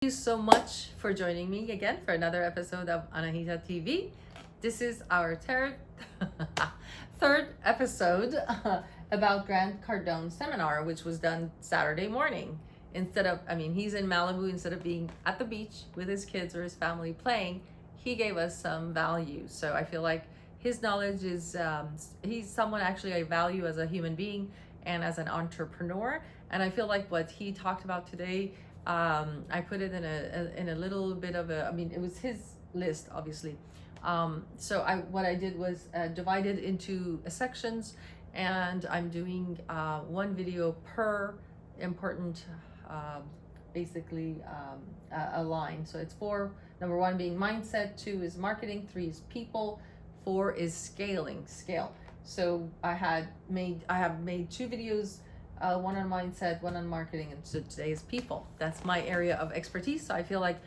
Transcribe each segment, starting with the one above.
Thank you so much for joining me again for another episode of Anahita TV. This is our third episode about Grant Cardone seminar, which was done Saturday morning. He's in Malibu. Instead of being at the beach with his kids or his family playing, he gave us some value. So I feel like his knowledge is, he's someone actually I value as a human being and as an entrepreneur. And I feel like what he talked about today, I put it in a little bit of a, it was his list, obviously. What I did was divide it into sections, and I'm doing one video per important, a line. So it's four. Number one being mindset, two is marketing, three is people, four is scale. So I have made two videos, one on mindset, one on marketing, and so today is people. That's my area of expertise. So I feel like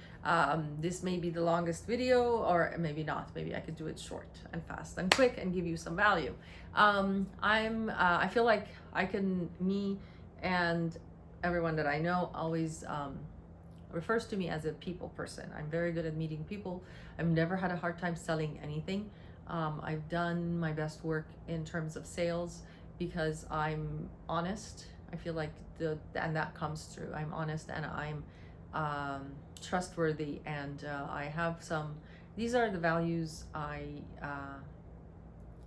this may be the longest video, or maybe not. Maybe I could do it short and fast and quick and give you some value. I feel like me and everyone that I know always refers to me as a people person. I'm very good at meeting people. I've never had a hard time selling anything. I've done my best work in terms of sales because I'm honest. I feel like and that comes through. I'm honest and I'm trustworthy, and I have some. These are the values I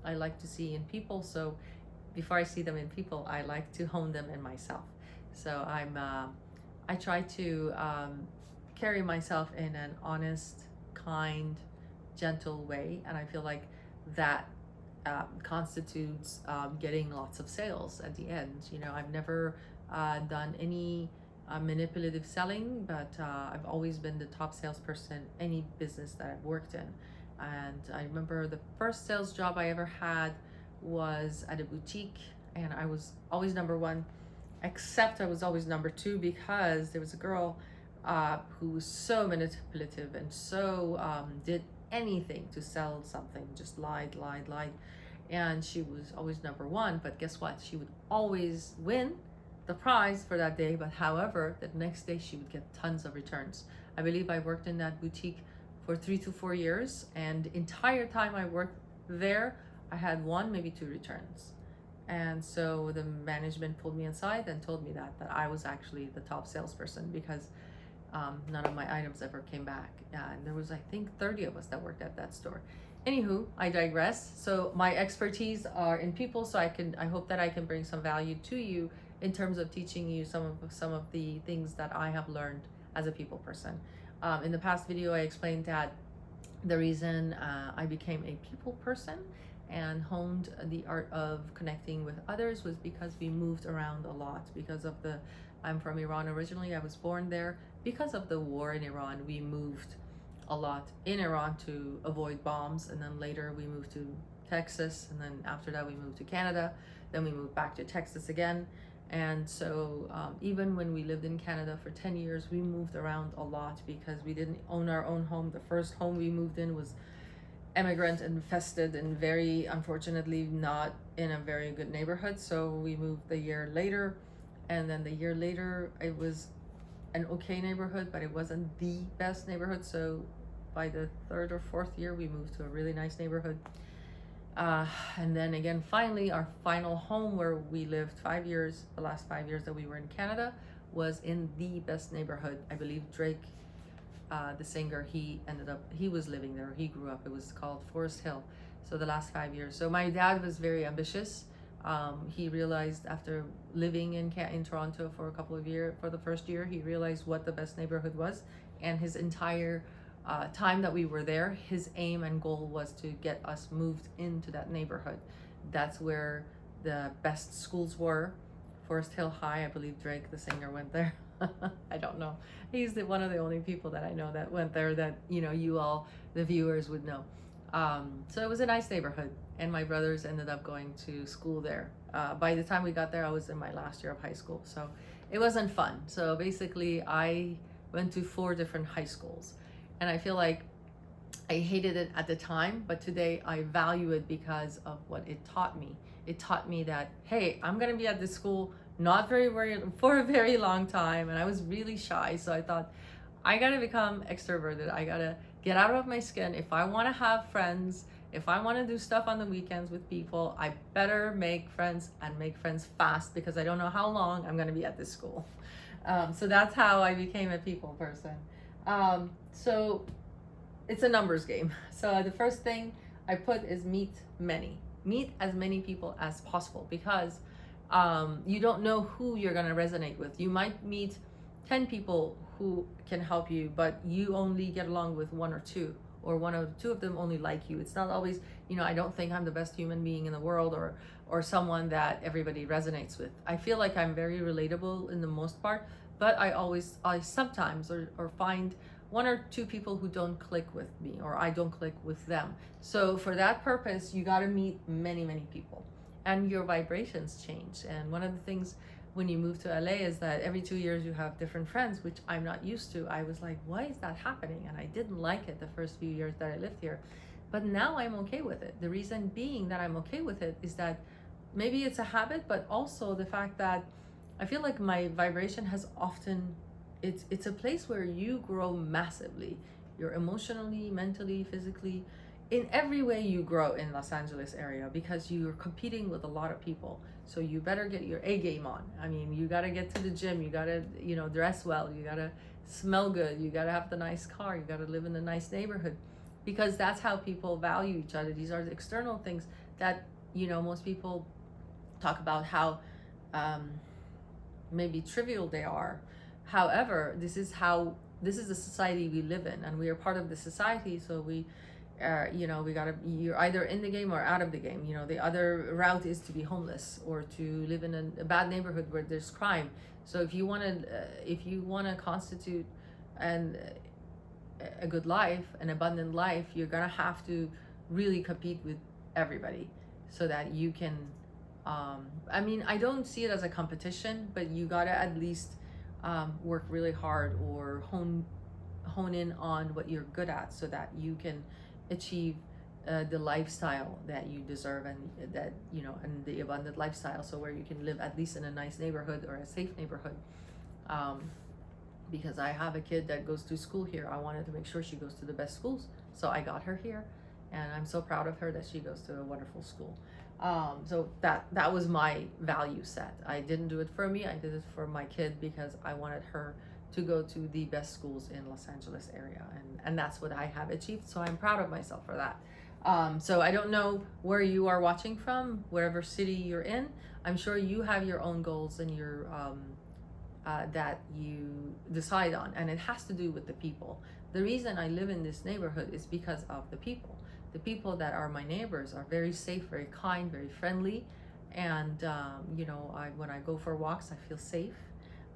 like to see in people. So before I see them in people, I like to hone them in myself. So I try to carry myself in an honest, kind, gentle way, and I feel like that constitutes getting lots of sales at the end. I've never done any manipulative selling, but I've always been the top salesperson any business that I've worked in. And I remember the first sales job I ever had was at a boutique, and I was always number one, except I was always number two because there was a girl who was so manipulative and so did anything to sell something, just lied, and she was always number one. But guess what? She would always win the prize for that day, but however, the next day she would get tons of returns. I believe I worked in that boutique for 3 to 4 years, and the entire time I worked there, I had 1, maybe 2 returns. And so the management pulled me aside and told me that I was actually the top salesperson because none of my items ever came back. And there was, I think, 30 of us that worked at that store. Anywho, I digress. So my expertise are in people, so I hope that I can bring some value to you in terms of teaching you some of the things that I have learned as a people person. In the past video, I explained that the reason I became a people person and honed the art of connecting with others was because we moved around a lot. I'm from Iran originally. I was born there. Because of the war in Iran, we moved a lot in Iran to avoid bombs, and then later we moved to Texas, and then after that we moved to Canada, then we moved back to Texas again. And so even when we lived in Canada for 10 years, we moved around a lot because we didn't own our own home. The first home we moved in was immigrant infested and very unfortunately not in a very good neighborhood. So we moved the year later, and then the year later it was an okay neighborhood, but it wasn't the best neighborhood. So by the 3rd or 4th year, we moved to a really nice neighborhood. And then again, finally, our final home where we lived 5 years, the last 5 years that we were in Canada, was in the best neighborhood. I believe Drake, the singer, he was living there. He grew up. It was called Forest Hill. So the last 5 years. So my dad was very ambitious. He realized after living in Toronto for a couple of years, for the first year, he realized what the best neighborhood was. And his entire time that we were there, his aim and goal was to get us moved into that neighborhood. That's where the best schools were. Forest Hill High, I believe Drake, the singer, went there. I don't know. He's one of the only people that I know that went there that, you all, the viewers, would know. So it was a nice neighborhood, and my brothers ended up going to school there. By the time we got there, I was in my last year of high school, so it wasn't fun. So basically, I went to 4 different high schools, and I feel like I hated it at the time, but today I value it because of what it taught me. It taught me that, hey, I'm gonna be at this school for a very long time, and I was really shy, so I thought I gotta become extroverted. I gotta get out of my skin. If I want to have friends, if I want to do stuff on the weekends with people, I better make friends and make friends fast, because I don't know how long I'm gonna be at this school. So that's how I became a people person. So it's a numbers game. So the first thing I put is meet many. Meet as many people as possible, because you don't know who you're going to resonate with. You might meet 10 people who can help you, but you only get along with one or two, or one or two of them only like you. It's not always, I don't think I'm the best human being in the world, or someone that everybody resonates with. I feel like I'm very relatable in the most part, but I sometimes or find one or two people who don't click with me, or I don't click with them. So for that purpose, you got to meet many, many people, and your vibrations change. And one of the things when you move to LA is that every 2 years you have different friends, which I'm not used to. I was like, why is that happening? And I didn't like it the first few years that I lived here. But now I'm okay with it. The reason being that I'm okay with it is that maybe it's a habit, but also the fact that I feel like my vibration has often, it's a place where you grow massively. You're emotionally, mentally, physically, in every way you grow in Los Angeles area, because you're competing with a lot of people. So you better get your A game on. I mean, you got to get to the gym, you got to, dress well, you got to smell good, you got to have the nice car, you got to live in a nice neighborhood, because that's how people value each other. These are the external things that, most people talk about how maybe trivial they are. However, this is the society we live in, and we are part of the society. So you're either in the game or out of the game. The other route is to be homeless, or to live in a bad neighborhood where there's crime. So if you want to constitute a good life, an abundant life, you're gonna have to really compete with everybody, so that you can I don't see it as a competition, but you gotta at least work really hard, or hone in on what you're good at, so that you can achieve the lifestyle that you deserve, and that and the abundant lifestyle, so where you can live at least in a nice neighborhood, or a safe neighborhood. Because I have a kid that goes to school here. I wanted to make sure she goes to the best schools, so I got her here, and I'm so proud of her that she goes to a wonderful school. So that was my value set. I didn't do it for me, I did it for my kid, because I wanted her to go to the best schools in Los Angeles area, and that's what I have achieved, so I'm proud of myself for that. So I don't know where you are watching from, wherever city you're in. I'm sure you have your own goals, and your that you decide on, and it has to do with the people. The reason I live in this neighborhood is because of the people. The people that are my neighbors are very safe, very kind, very friendly, and when I go for walks, I feel safe.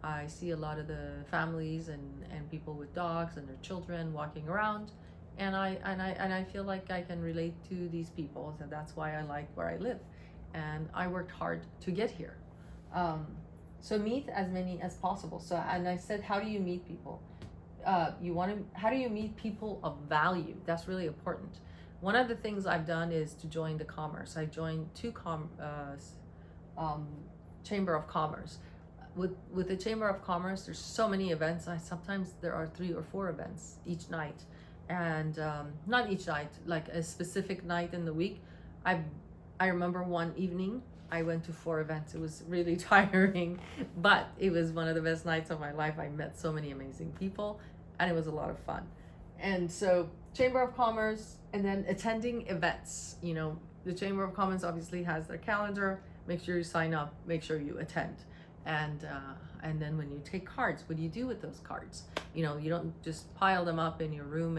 I see a lot of the families and people with dogs and their children walking around, and I feel like I can relate to these people, and that's why I like where I live, and I worked hard to get here. So meet as many as possible. So, and I said, how do you meet people? How do you meet people of value? That's really important. One of the things I've done is to join the commerce. I joined two Chamber of Commerce. With the Chamber of Commerce, there's so many events. Sometimes there are 3 or 4 events each night, and not each night, like a specific night in the week. I remember one evening I went to 4 events. It was really tiring, but it was one of the best nights of my life. I met so many amazing people, and it was a lot of fun. And so Chamber of Commerce, and then attending events. The Chamber of Commerce obviously has their calendar. Make sure you sign up, make sure you attend. And then when you take cards, what do you do with those cards? You don't just pile them up in your room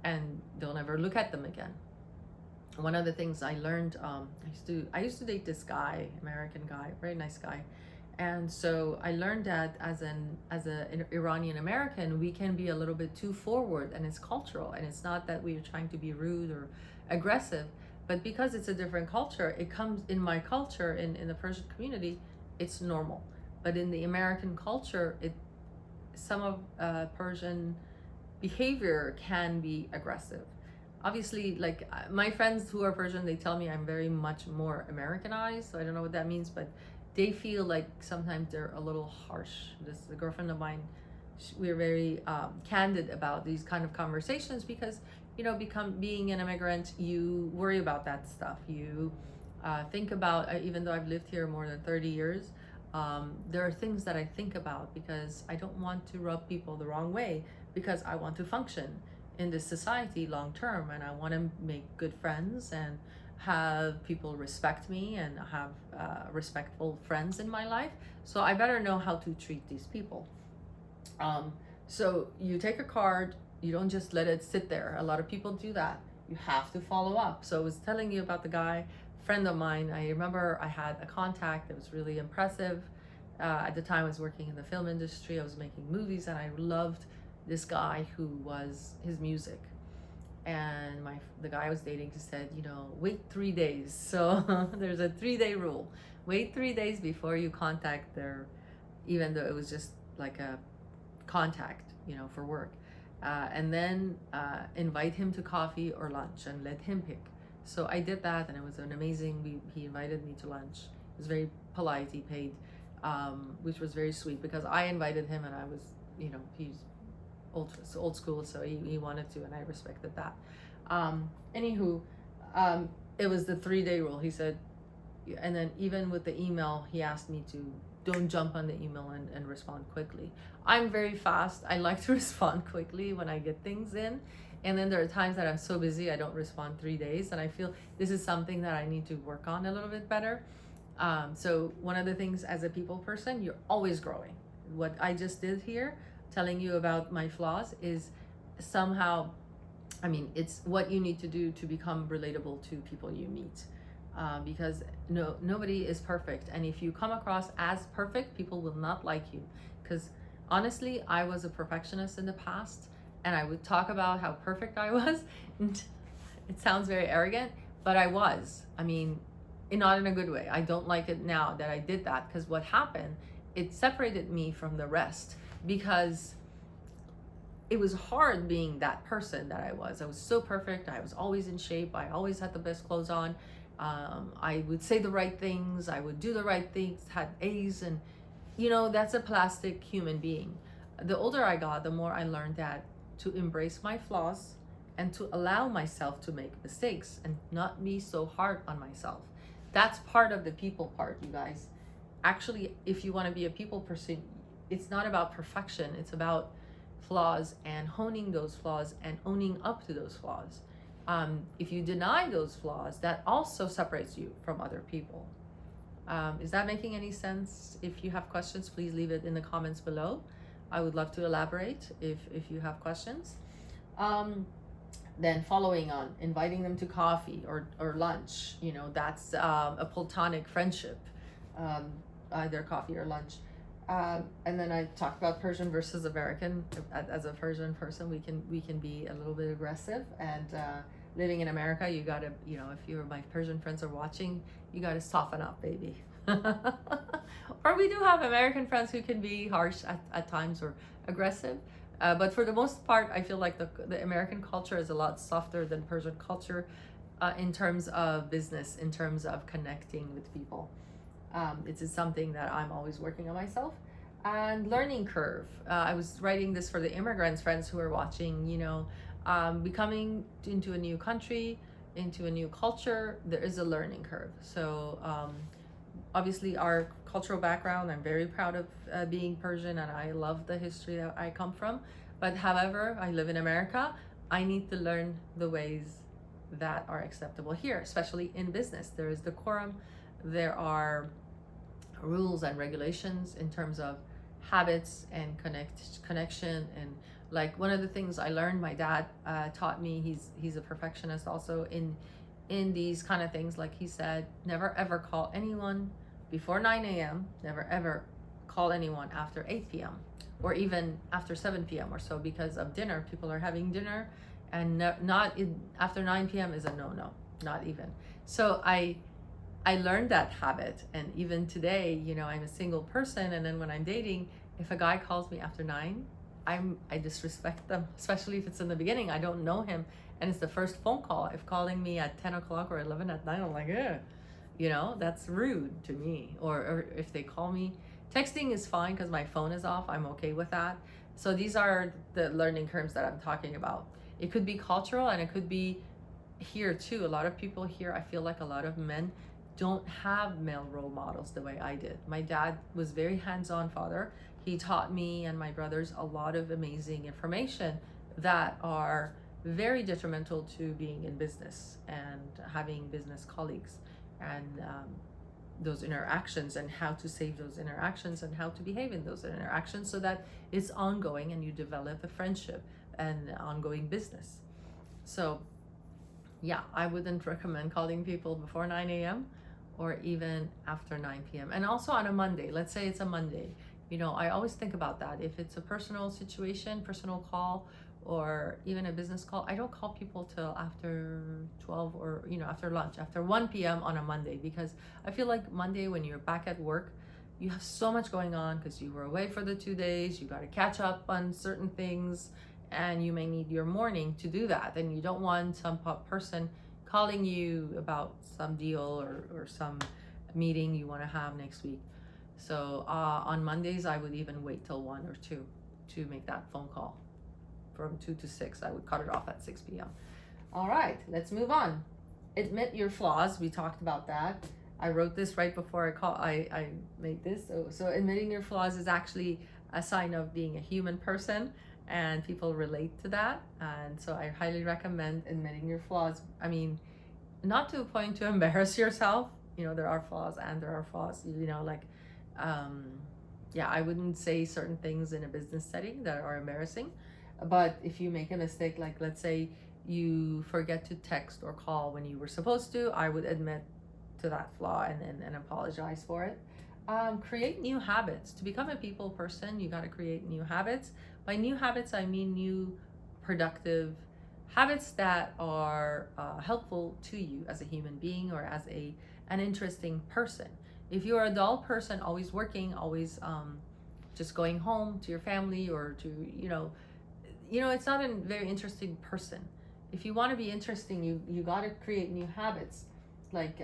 and don't ever look at them again. One of the things I learned, I used to date this guy, American guy, very nice guy, and so I learned that as an Iranian American, we can be a little bit too forward, and it's cultural, and it's not that we are trying to be rude or aggressive, but because it's a different culture, it comes in my culture, in the Persian community, it's normal, but in the American culture, some of Persian behavior can be aggressive. Obviously, like my friends who are Persian, they tell me I'm very much more Americanized. So I don't know what that means, but they feel like sometimes they're a little harsh. A girlfriend of mine we're very candid about these kind of conversations because, you know, being an immigrant, you worry about that stuff. You think about, even though I've lived here more than 30 years, there are things that I think about because I don't want to rub people the wrong way, because I want to function in this society long term, and I want to make good friends and have people respect me and have respectful friends in my life. So I better know how to treat these people. So you take a card, you don't just let it sit there. A lot of people do that. You have to follow up. So I was telling you about the guy, friend of mine. I remember I had a contact that was really impressive. At the time I was working in the film industry. I was making movies, and I loved this guy who was his music. And the guy I was dating, he said, you know, wait 3 days. So there's a 3-day rule. Wait 3 days before you contact even though it was just like a contact, you know, for work. And then invite him to coffee or lunch and let him pick. So I did that, and it was an amazing, he invited me to lunch. He was very polite, he paid, which was very sweet because I invited him, and I was, you know, he's old school, so he wanted to, and I respected that. Anywho, it was the 3-day rule. He said, and then even with the email, he asked me to don't jump on the email and respond quickly. I'm very fast. I like to respond quickly when I get things in. And then there are times that I'm so busy, I don't respond 3 days. And I feel this is something that I need to work on a little bit better. So one of the things as a people person, you're always growing. What I just did here, telling you about my flaws, is somehow, I mean, it's what you need to do to become relatable to people you meet. Because nobody is perfect, and if you come across as perfect, people will not like you. Because honestly, I was a perfectionist in the past, and I would talk about how perfect I was. It sounds very arrogant, but I was. I mean, not in a good way. I don't like it now that I did that, because what happened, it separated me from the rest, because it was hard being that person that I was. I was so perfect. I was always in shape. I always had the best clothes on. I would say the right things, I would do the right things, had A's, and you know, that's a plastic human being. The older I got, the more I learned that to embrace my flaws and to allow myself to make mistakes and not be so hard on myself. That's part of the people part, you guys. Actually, if you want to be a people person, it's not about perfection, it's about flaws and honing those flaws and owning up to those flaws. If you deny those flaws, that also separates you from other people. Is that making any sense? If you have questions, please leave it in the comments below. I would love to elaborate if you have questions. Then following on, inviting them to coffee or lunch, you know, that's a platonic friendship, either coffee or lunch. And then I talked about Persian versus American. As a Persian person, we can be a little bit aggressive, and living in America, you gotta, you know, if my Persian friends are watching, you gotta soften up, baby. Or we do have American friends who can be harsh at times or aggressive, but for the most part, I feel like the American culture is a lot softer than Persian culture, in terms of business, in terms of connecting with people. It's something that I'm always working on myself. And learning curve. I was writing this for the immigrants friends who are watching, you know, becoming into a new country, into a new culture, there is a learning curve. So obviously our cultural background, I'm very proud of being Persian, and I love the history that I come from. But however, I live in America, I need to learn the ways that are acceptable here, especially in business. There is decorum, there are rules and regulations in terms of habits and connection. And like one of the things I learned, my dad taught me, he's a perfectionist also in these kind of things. Like he said, never ever call anyone before 9 a.m. Never ever call anyone after 8 p.m. or even after 7 p.m. or so, because of dinner. People are having dinner, and after 9 p.m. is a no, not even. So I learned that habit, and even today, you know, I'm a single person, and then when I'm dating, if a guy calls me after 9, I disrespect them, especially if it's in the beginning. I don't know him, and it's the first phone call. If calling me at 10 o'clock or 11 at night, I'm like, you know, that's rude to me. Or if they call me, texting is fine because my phone is off. I'm okay with that. So these are the learning curves that I'm talking about. It could be cultural, and it could be here too. A lot of people here, I feel like a lot of men don't have male role models the way I did. My dad was very hands-on father. He taught me and my brothers a lot of amazing information that are very detrimental to being in business and having business colleagues, and those interactions, and how to save those interactions, and how to behave in those interactions so that it's ongoing and you develop a friendship and ongoing business. So yeah, I wouldn't recommend calling people before 9 a.m. or even after 9 p.m. And also on a Monday, let's say it's a Monday, I always think about that. If it's a personal situation, personal call, or even a business call, I don't call people till after 12, or after lunch, after 1 p.m. on a Monday, because I feel like Monday, when you're back at work, you have so much going on because you were away for the 2 days, you got to catch up on certain things, and you may need your morning to do that, and you don't want some person calling you about some deal or some meeting you want to have next week. So on Mondays, I would even wait till 1 or 2 to make that phone call. From 2 to 6, I would cut it off at 6 p.m. All right, let's move on. Admit your flaws. We talked about that. I wrote this right before I made this. So admitting your flaws is actually a sign of being a human person, and people relate to that. And so I highly recommend admitting your flaws. I mean, not to a point to embarrass yourself. There are flaws and there are flaws. Yeah, I wouldn't say certain things in a business setting that are embarrassing. But if you make a mistake, like let's say you forget to text or call when you were supposed to, I would admit to that flaw and apologize for it. Create new habits. To become a people person, you got to create new habits. By new habits, I mean new productive habits that are helpful to you as a human being, or as an interesting person. If you're a dull person, always working, always just going home to your family, or to it's not a very interesting person. If you want to be interesting, you got to create new habits, like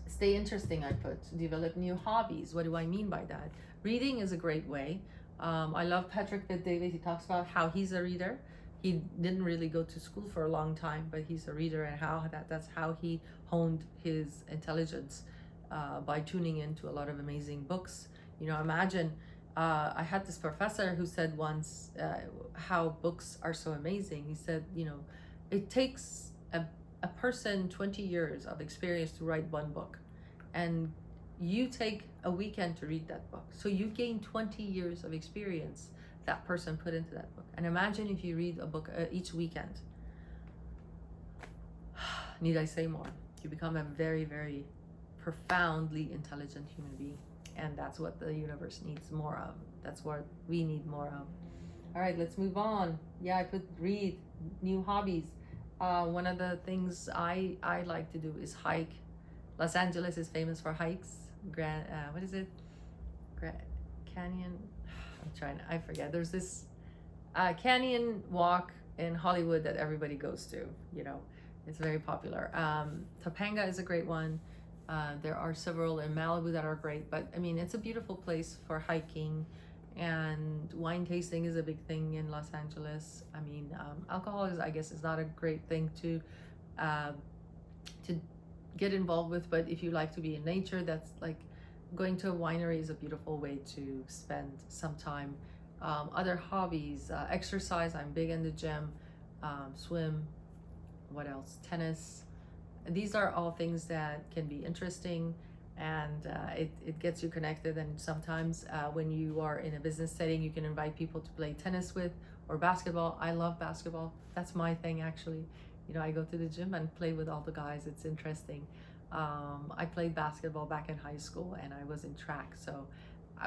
stay interesting. I put develop new hobbies. What do I mean by that? Reading is a great way. I love Patrick Bet-David. He talks about how he's a reader. He didn't really go to school for a long time, but he's a reader, and that's how he honed his intelligence, by tuning into a lot of amazing books. Imagine, I had this professor who said once how books are so amazing. He said, it takes a person 20 years of experience to write one book, and you take a weekend to read that book. So you gain 20 years of experience that person put into that book. And imagine if you read a book each weekend. Need I say more? You become a very, very profoundly intelligent human being. And that's what the universe needs more of. That's what we need more of. All right, let's move on. Yeah, I put read, new hobbies. One of the things I like to do is hike. Los Angeles is famous for hikes. What is it? Canyon. I forget. There's this canyon walk in Hollywood that everybody goes to. It's very popular. Topanga is a great one. There are several in Malibu that are great, but I mean, it's a beautiful place for hiking, and wine tasting is a big thing in Los Angeles. I mean, alcohol is not a great thing to get involved with, but if you like to be in nature, that's like going to a winery is a beautiful way to spend some time. Other hobbies, exercise. I'm big in the gym, swim. What else? Tennis. These are all things that can be interesting, and it gets you connected. And sometimes when you are in a business setting, you can invite people to play tennis with, or basketball. I love basketball. That's my thing, actually. I go to the gym and play with all the guys. It's interesting. I played basketball back in high school, and I was in track. So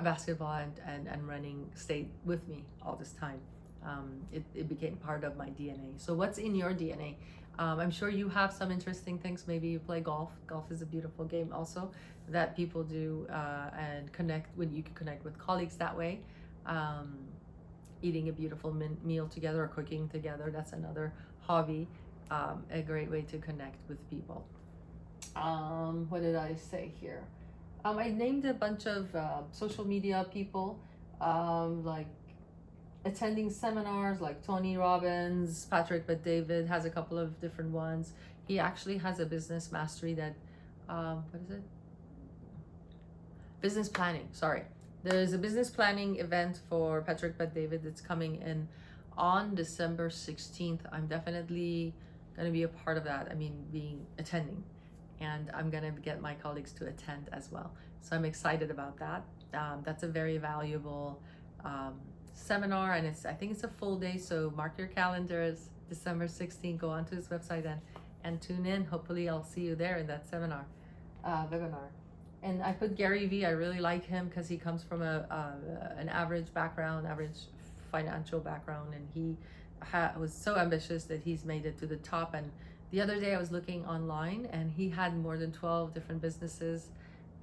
basketball and running stayed with me all this time. It became part of my DNA. So what's in your DNA? I'm sure you have some interesting things. Maybe you play golf. Golf is a beautiful game also that people do, and connect when you can connect with colleagues that way. Eating a beautiful meal together, or cooking together. That's another hobby. A great way to connect with people. What did I say here? I named a bunch of social media people, like attending seminars like Tony Robbins, Patrick Bet-David has a couple of different ones. He actually has a business mastery that, what is it? Business planning, sorry. There's a business planning event for Patrick Bet-David that's coming in on December 16th. I'm definitely going to be a part of that. I mean, attending. And I'm going to get my colleagues to attend as well. So I'm excited about that. That's a very valuable seminar, and I think it's a full day. So mark your calendars, December 16th. Go onto his website and tune in. Hopefully I'll see you there in that seminar, webinar. And I put Gary Vee. I really like him because he comes from an average background, average financial background, and he was so ambitious that he's made it to the top. And the other day I was looking online, and he had more than 12 different businesses,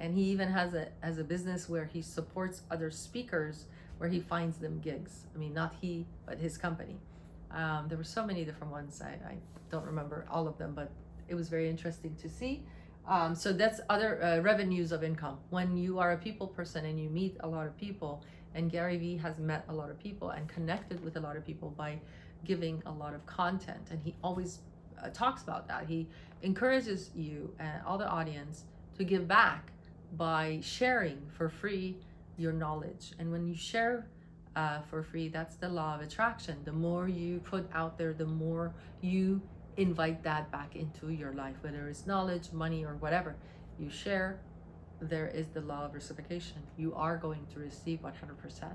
and he even has a business where he supports other speakers, where he finds them gigs. I mean, not he, but his company. There were so many different ones. I don't remember all of them, but it was very interesting to see. So that's other revenues of income. When you are a people person and you meet a lot of people, and Gary Vee has met a lot of people and connected with a lot of people by giving a lot of content, and he always talks about that. He encourages you and all the audience to give back by sharing for free your knowledge. And when you share for free, that's the law of attraction. The more you put out there, the more you invite that back into your life, whether it's knowledge, money, or whatever you share. There is the law of reciprocation. You are going to receive 100%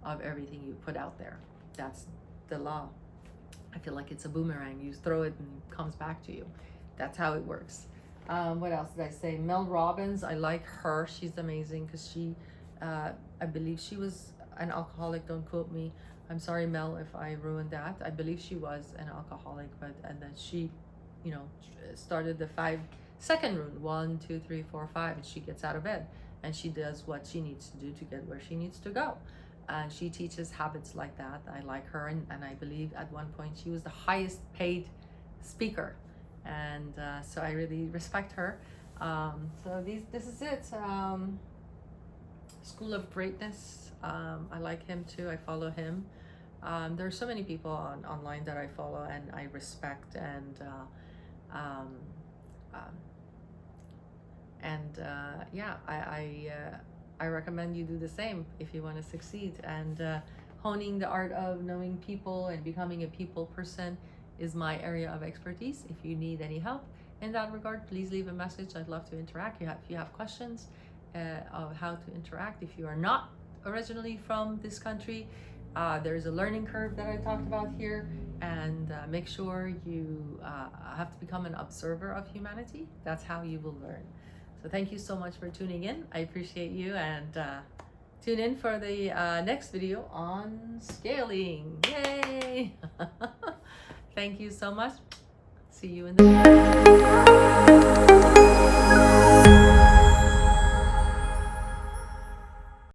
of everything you put out there. That's the law. I feel like it's a boomerang. You throw it and it comes back to you. That's how it works. What else did I say? Mel Robbins, I like her. She's amazing because she, I believe she was an alcoholic. Don't quote me. I'm sorry, Mel, if I ruined that. I believe she was an alcoholic, and then she, started the 5-second rule: 1, 2, 3, 4, 5, and she gets out of bed and she does what she needs to do to get where she needs to go. And she teaches habits like that. I like her, and I believe at one point she was the highest paid speaker, and so I really respect her. So this is it. School of Greatness. I like him too. I follow him. There are so many people online that I follow and I respect, and I recommend you do the same if you want to succeed. And honing the art of knowing people and becoming a people person is my area of expertise. If you need any help in that regard, please leave a message. I'd love to interact. If you have questions of how to interact, if you are not originally from this country, there's a learning curve that I talked about here, and make sure you have to become an observer of humanity. That's how you will learn. So thank you so much for tuning in. I appreciate you, and tune in for the next video on scaling. Yay! Thank you so much. See you in the next video.